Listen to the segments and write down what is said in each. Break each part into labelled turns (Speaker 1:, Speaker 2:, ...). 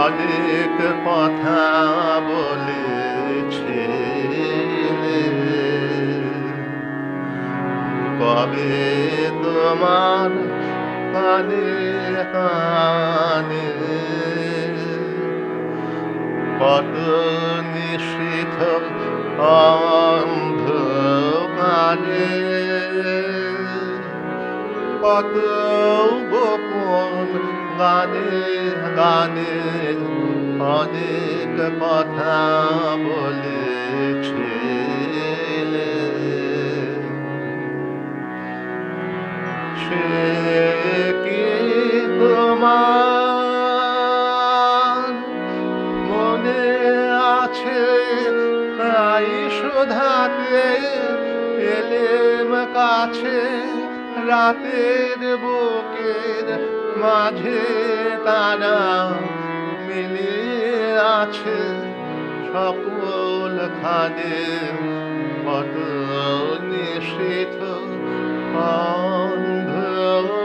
Speaker 1: অনেক কথা বলেছিলে, কবে তোমার কানে কানে কত নিশীথ অন্ধকারে কত গোপন গানে গানে অনেক কথা বলেছিলে। সে কি তোমার মনে আছে? তাই শোধাতে এলেম কাছে, রাতের বুকের মাঝে তারা মিলিয়ে আছে সকল খানে। কত নিশীথ অন্ধকারে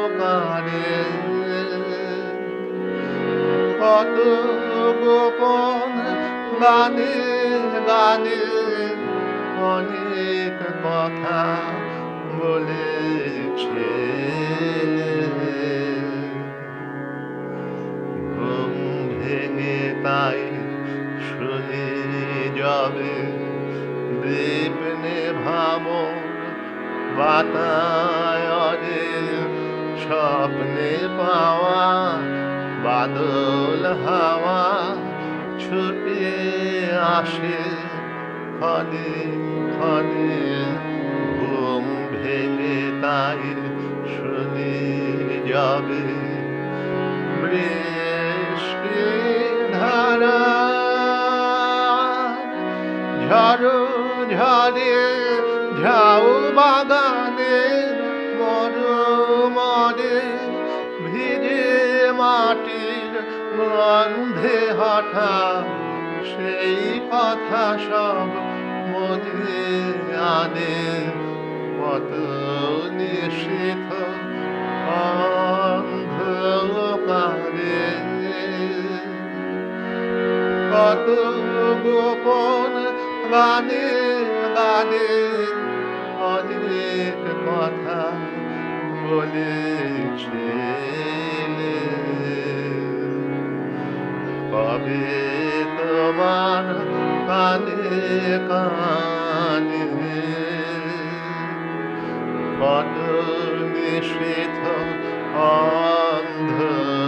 Speaker 1: কত গোপন গানে গানে অনেক কথা বলেছিলে। ঘুম ভেঙে তাই শুনি যাবে দীপ নেভাবো বাতায়নে, স্বপ্নে পাওয়া বাদল হাওয়া ছুটে আসে ক্ষণে ক্ষণে। ঘুম ভেঙে তাই শুনি যাবে বৃষ্টি ধারা ঝড় ঝড়ে ঝাউ বাগানের মরমরে ভিজে মাটির গন্ধে হঠাৎ সেই কথা সব মনে আনে। কত নিশীথ অন্ধকারে কত গোপন গানে গানে অনেক কথা বলেছিলে। কবে তোমার কানে কানে কত নিশীথ অন্ধকারে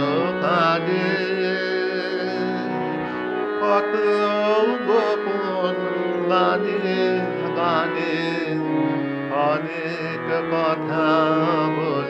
Speaker 1: কত গোপন গানে গানে অনেক কথা বলে।